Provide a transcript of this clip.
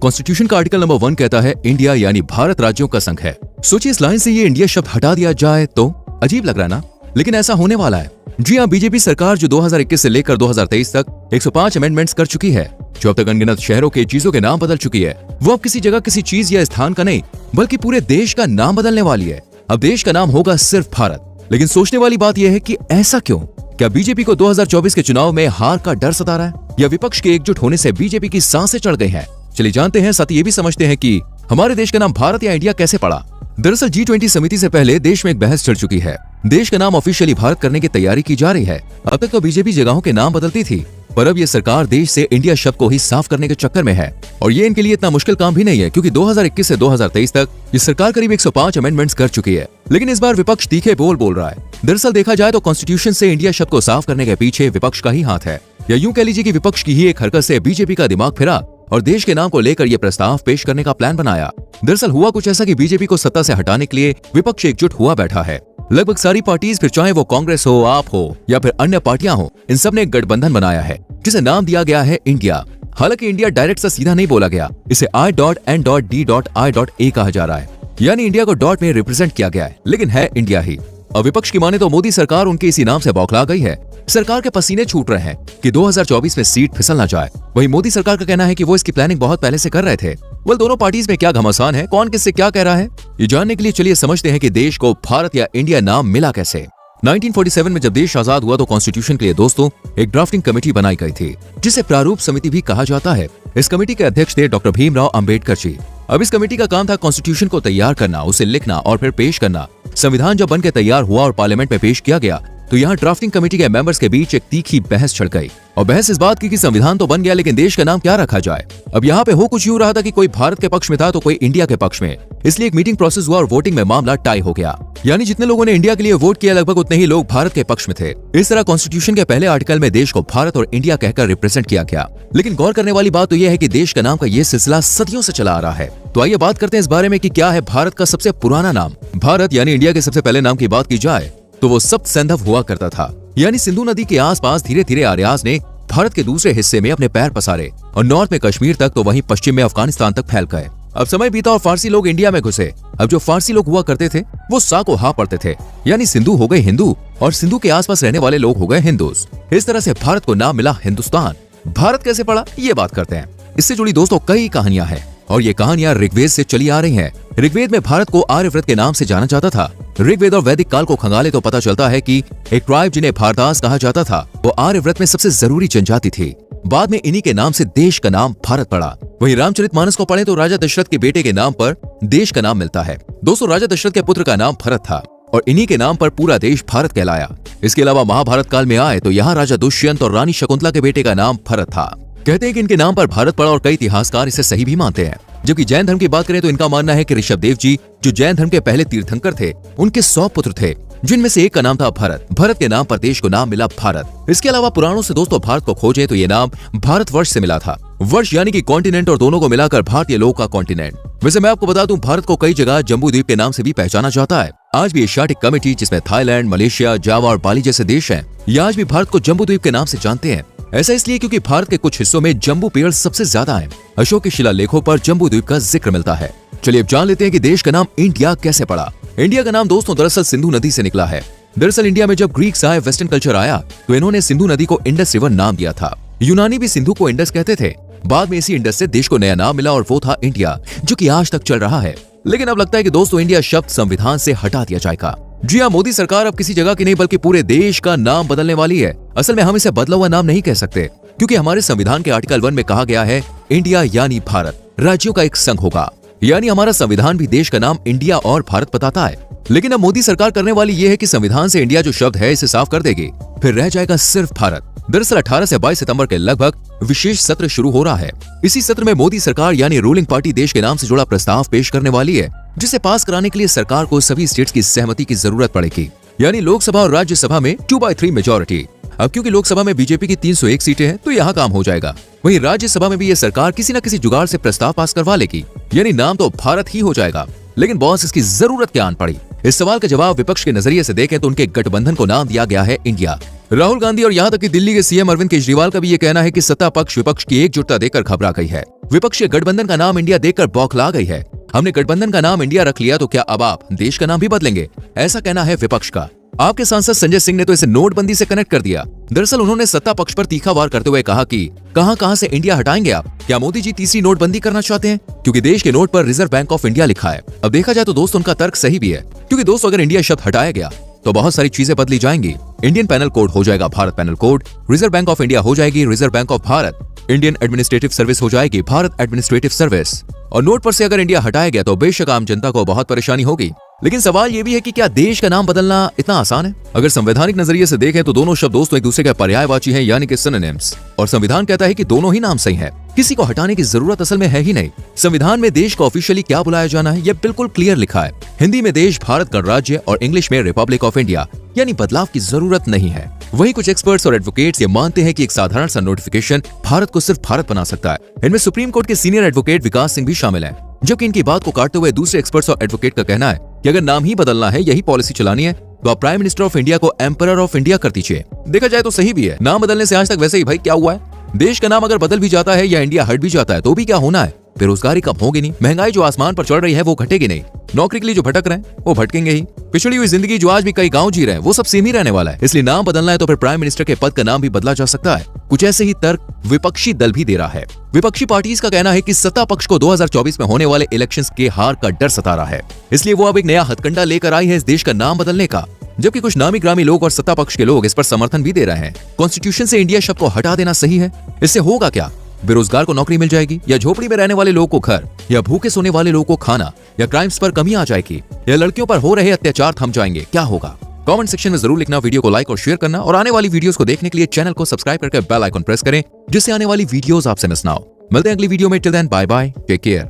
Constitution का article number 1 कहता है इंडिया यानी भारत राज्यों का संघ है। सोचिए इस लाइन से ये इंडिया शब्द हटा दिया जाए तो अजीब लग रहा ना, लेकिन ऐसा होने वाला है। जी हाँ, बीजेपी सरकार जो 2021 से लेकर 2023 तक 105 अमेंडमेंट्स कर चुकी है, जो अब तक अनगिनत शहरों के चीजों के नाम बदल चुकी है, वो अब किसी जगह किसी चीज या स्थान का नहीं बल्कि पूरे देश का नाम बदलने वाली है। अब देश का नाम होगा सिर्फ भारत। लेकिन सोचने वाली बात यह है कि ऐसा क्यों? क्या बीजेपी को 2024 के चुनाव में हार का डर सता रहा है, या विपक्ष के एकजुट होने से बीजेपी की सांसें चढ़ गई हैं? चलिए जानते हैं, साथ ही ये भी समझते हैं कि हमारे देश का नाम भारत या इंडिया कैसे पड़ा। दरअसल G20 समिति से पहले देश में एक बहस चल चुकी है। देश का नाम ऑफिशियली भारत करने की तैयारी की जा रही है। अब तक तो बीजेपी जगहों के नाम बदलती थी, पर अब ये सरकार देश से इंडिया शब्द को ही साफ करने के चक्कर में है। और ये इनके लिए इतना मुश्किल काम भी नहीं है, क्योंकि 2021 से 2023 तक ये सरकार करीब 105 अमेंडमेंट्स कर चुकी है। लेकिन इस बार विपक्ष तीखे बोल रहा है। दरअसल देखा जाए तो कॉन्स्टिट्यूशन से इंडिया शब्द को साफ करने के पीछे विपक्ष का ही हाथ है, या यूं कह लीजिए कि विपक्ष की ही एक हरकत से बीजेपी का दिमाग फिरा और देश के नाम को लेकर ये प्रस्ताव पेश करने का प्लान बनाया। दरअसल हुआ कुछ ऐसा कि बीजेपी को सत्ता से हटाने के लिए विपक्ष एकजुट हुआ बैठा है। लगभग सारी पार्टीज, फिर चाहे वो कांग्रेस हो, आप हो या फिर अन्य पार्टियां हो, इन सब ने एक गठबंधन बनाया है जिसे नाम दिया गया है इंडिया। हालांकि इंडिया डायरेक्ट सा सीधा नहीं बोला गया, इसे I.N.D.I.A कहा जा रहा है, यानी इंडिया को डॉट में रिप्रेजेंट किया गया है, लेकिन है इंडिया ही। और विपक्ष की माने तो मोदी सरकार उनके इसी नाम से बौखला गई है। सरकार के पसीने छूट रहे हैं कि 2024 में सीट फिसल ना जाए। वहीं मोदी सरकार का कहना है कि वो इसकी प्लानिंग बहुत पहले से कर रहे थे। दोनों पार्टीज में क्या घमासान है, कौन किससे क्या कह रहा है, ये जानने के लिए चलिए समझते हैं कि देश को भारत या इंडिया नाम मिला कैसे। 1947 में जब देश आजाद हुआ तो कॉन्स्टिट्यूशन के लिए दोस्तों एक ड्राफ्टिंग कमेटी बनाई गई थी, जिसे प्रारूप समिति भी कहा जाता है। इस कमेटी के अध्यक्ष थे डॉक्टर भीमराव अंबेडकर जी। अब इस कमेटी का काम था कॉन्स्टिट्यूशन को तैयार करना, उसे लिखना और फिर पेश करना। संविधान जब बनकर तैयार हुआ और पार्लियामेंट में पेश किया गया तो यहाँ ड्राफ्टिंग कमेटी के मेंबर्स के बीच एक तीखी बहस छिड़ गई। और बहस इस बात की कि संविधान तो बन गया, लेकिन देश का नाम क्या रखा जाए। अब यहाँ पे हो कुछ यूं रहा था कि कोई भारत के पक्ष में था तो कोई इंडिया के पक्ष में। इसलिए एक मीटिंग प्रोसेस हुआ और वोटिंग में मामला टाई हो गया, यानी जितने लोगों ने इंडिया के लिए वोट किया लगभग उतने ही लोग भारत के पक्ष में थे। इस तरह कॉन्स्टिट्यूशन के पहले आर्टिकल में देश को भारत और इंडिया कहकर रिप्रेजेंट किया गया। लेकिन गौर करने वाली बात तो यह है कि देश का नाम का ये सिलसिला सदियों से चला आ रहा है। तो आइए बात करते हैं इस बारे में कि क्या है भारत का सबसे पुराना नाम। भारत यानी इंडिया के सबसे पहले नाम की बात की जाए तो वो सप्त सिंधु हुआ करता था, यानी सिंधु नदी के आसपास धीरे धीरे आर्याज ने भारत के दूसरे हिस्से में अपने पैर पसारे और नॉर्थ में कश्मीर तक, तो वहीं पश्चिम में अफगानिस्तान तक फैल गए। अब समय बीता और फारसी लोग इंडिया में घुसे। अब जो फारसी लोग हुआ करते थे वो सा को हा पढ़ते थे, यानी सिंधु हो गए हिंदू और सिंधु के आसपास रहने वाले लोग हो गए हिंदूस। इस तरह से भारत को नाम मिला हिंदुस्तान। भारत कैसे पड़ा ये बात करते हैं। इससे जुड़ी दोस्तों कई कहानियां हैं और ये कहानियां ऋग्वेद से चली आ रही हैं। ऋग्वेद में भारत को आर्यव्रत के नाम से जाना जाता था। ऋग्वेद और वैदिक काल को खंगाले तो पता चलता है कि एक ट्राइब जिन्हें भारदास कहा जाता था वो आर्यव्रत में सबसे जरूरी जनजाति थी। बाद में इन्हीं के नाम से देश का नाम भारत पड़ा। वहीं रामचरितमानस को पढ़े तो राजा दशरथ के बेटे के नाम पर देश का नाम मिलता है। दोस्तों राजा दशरथ के पुत्र का नाम भरत था और इन्हीं के नाम पर पूरा देश भारत कहलाया। इसके अलावा महाभारत काल में आए तो यहाँ राजा दुष्यंत और रानी शकुंतला के बेटे का नाम भरत था। कहते हैं कि इनके नाम पर भारत पड़ा और कई इतिहासकार इसे सही भी मानते हैं। जबकि जैन धर्म की बात करें तो इनका मानना है कि ऋषभदेव जी जो जैन धर्म के पहले तीर्थंकर थे, उनके 100 पुत्र थे, जिनमें से एक का नाम था भरत। भरत के नाम पर देश को नाम मिला भारत। इसके अलावा पुराणों से दोस्तों भारत को खोजे तो ये नाम भारतवर्ष से मिला था। वर्ष यानी कि कॉन्टिनेंट, और दोनों को मिलाकर भारतीय लोग का कॉन्टिनेंट। वैसे मैं आपको बता दूं भारत को कई जगह जम्बू द्वीप के नाम से भी पहचाना जाता है। आज भी एशियाटिक कमेटी जिसमें थाईलैंड, मलेशिया, जावा और बाली जैसे देश हैं, ये आज भी भारत को जम्बू द्वीप के नाम से जानते हैं। ऐसा इसलिए क्योंकि भारत के कुछ हिस्सों में जम्बू पेड़ सबसे ज्यादा हैं। अशोक के शिलालेखों पर जम्बू द्वीप का जिक्र मिलता है। चलिए अब जान लेते हैं कि देश का नाम इंडिया कैसे पड़ा। इंडिया का नाम दोस्तों दरअसल सिंधु नदी से निकला है। दरअसल इंडिया में जब ग्रीक्स आए, वेस्टर्न कल्चर आया तो इन्होंने सिंधु नदी को इंडस रिवर नाम दिया था। यूनानी भी सिंधु को इंडस कहते थे। बाद में इसी इंडस से देश को नया नाम मिला और वो था इंडिया, जो कि आज तक चल रहा है। लेकिन अब लगता है कि दोस्तों इंडिया शब्द संविधान से हटा दिया जाएगा। जी हाँ, मोदी सरकार अब किसी जगह की नहीं बल्कि पूरे देश का नाम बदलने वाली है। असल में हम इसे बदला हुआ नाम नहीं कह सकते, क्योंकि हमारे संविधान के आर्टिकल 1 में कहा गया है इंडिया यानी भारत राज्यों का एक संघ होगा। यानी हमारा संविधान भी देश का नाम इंडिया और भारत बताता है। लेकिन अब मोदी सरकार करने वाली ये है कि संविधान से इंडिया जो शब्द है इसे साफ कर देगी, फिर रह जाएगा सिर्फ भारत। दरअसल 18 से 22 सितंबर के लगभग विशेष सत्र शुरू हो रहा है। इसी सत्र में मोदी सरकार यानी रूलिंग पार्टी देश के नाम से जुड़ा प्रस्ताव पेश करने वाली है, जिसे पास कराने के लिए सरकार को सभी स्टेट्स की सहमति की जरूरत पड़ेगी, यानी लोकसभा और राज्यसभा में 2/3 मेजोरिटी। अब क्योंकि लोकसभा में बीजेपी की 301 सीटें हैं तो यहाँ काम हो जाएगा। वहीं राज्यसभा में भी ये सरकार किसी न किसी जुगाड़ से प्रस्ताव पास करवा लेगी, यानी नाम तो भारत ही हो जाएगा। लेकिन बॉस इसकी जरूरत क्या आन पड़ी? इस सवाल का जवाब विपक्ष के नजरिए से देखें तो उनके गठबंधन को नाम दिया गया है इंडिया। राहुल गांधी और यहाँ तक कि दिल्ली के सीएम अरविंद केजरीवाल का भी ये कहना है कि सत्ता पक्ष विपक्ष की एकजुटता देखकर घबरा गई है। विपक्ष के गठबंधन का नाम इंडिया देखकर बौखला गई है। हमने गठबंधन का नाम इंडिया रख लिया तो क्या अब आप देश का नाम भी बदलेंगे, ऐसा कहना है विपक्ष का। आपके सांसद संजय सिंह ने तो इसे नोटबंदी से कनेक्ट कर दिया। दरअसल उन्होंने सत्ता पक्ष पर तीखा वार करते हुए कहा कि कहां से इंडिया हटाएंगे आप? क्या मोदी जी तीसरी नोटबंदी करना चाहते हैं? क्योंकि देश के नोट पर रिजर्व बैंक ऑफ इंडिया लिखा है। अब देखा जाए तो दोस्त उनका तर्क सही भी है, क्योंकि दोस्तों अगर इंडिया शब्द हटाया गया तो बहुत सारी चीजें बदली जाएंगी। इंडियन पैनल कोड हो जाएगा Bharat panel code, reserve bank of India हो जाएगी reserve bank of Bharat, Indian administrative service हो जाएगी भारत एडमिनिस्ट्रेटिव सर्विस। और नोट पर से अगर इंडिया हटाया गया तो बेशक आम जनता को बहुत परेशानी होगी। लेकिन सवाल ये भी है कि क्या देश का नाम बदलना इतना आसान है? अगर संवैधानिक नजरिए से देखें तो दोनों शब्द दोस्तों एक दूसरे के पर्यायवाची हैं, यानी कि सिनोनिम्स। और संविधान कहता है कि दोनों ही नाम सही हैं। किसी को हटाने की जरूरत असल में है ही नहीं। संविधान में देश को ऑफिशियली क्या बुलाया जाना है, यह बिल्कुल क्लियर लिखा है। हिंदी में देश, भारत गणराज्य और इंग्लिश में रिपब्लिक ऑफ इंडिया, यानी बदलाव की जरूरत नहीं है। वहीं कुछ एक्सपर्ट्स और एडवोकेट्स ये मानते हैं कि एक साधारण सा नोटिफिकेशन भारत को सिर्फ भारत बना सकता है। इनमें सुप्रीम कोर्ट के सीनियर एडवोकेट विकास सिंह भी शामिल हैं। जबकि इनकी बात को काटते हुए दूसरे एक्सपर्ट्स और एडवोकेट का कहना है कि अगर नाम ही बदलना है, यही पॉलिसी चलानी है, तो आप प्राइम मिनिस्टर ऑफ इंडिया को एम्परर ऑफ इंडिया कर दीजिए। देखा जाए तो सही भी है। नाम बदलने से आज तक वैसे ही भाई क्या हुआ है? देश का नाम अगर बदल भी जाता है या इंडिया हट भी जाता है तो भी क्या होना है? बेरोजगारी कम होगी नहीं, महंगाई जो आसमान पर चढ़ रही है वो घटेगी नहीं, नौकरी के लिए जो भटक रहे हैं वो भटकेंगे ही, पिछड़ी हुई जिंदगी जो आज भी कई गांव जी रहे हैं वो सब सेम ही रहने वाला है। इसलिए नाम बदलना है तो फिर प्राइम मिनिस्टर के पद का नाम भी बदला जा सकता है। कुछ ऐसे ही तर्क विपक्षी दल भी दे रहा है। विपक्षी पार्टीज का कहना है कि सत्ता पक्ष को 2024 में होने वाले इलेक्शंस के हार का डर सता रहा है, इसलिए वो अब एक नया हथकंडा लेकर आई है इस देश का नाम बदलने का। जबकि कुछ नामी ग्रामी लोग और सत्ता पक्ष के लोग इस पर समर्थन भी दे रहे हैं। कॉन्स्टिट्यूशन से इंडिया शब्द को हटा देना सही है? इससे होगा क्या? बेरोजगार को नौकरी मिल जाएगी, या झोपड़ी में रहने वाले लोगों को घर, या भूखे सोने वाले लोगों को खाना, या क्राइम्स पर कमी आ जाएगी, या लड़कियों पर हो रहे अत्याचार थम जाएंगे? क्या होगा? कमेंट सेक्शन में जरूर लिखना, वीडियो को लाइक और शेयर करना, और आने वाली वीडियोस को देखने के लिए चैनल को सब्सक्राइब करके बेल आइकन प्रेस करें, जिससे आने वाली वीडियोस आपसे मिस ना हो। मिलते हैं अगली वीडियो में। Till then bye bye, take care.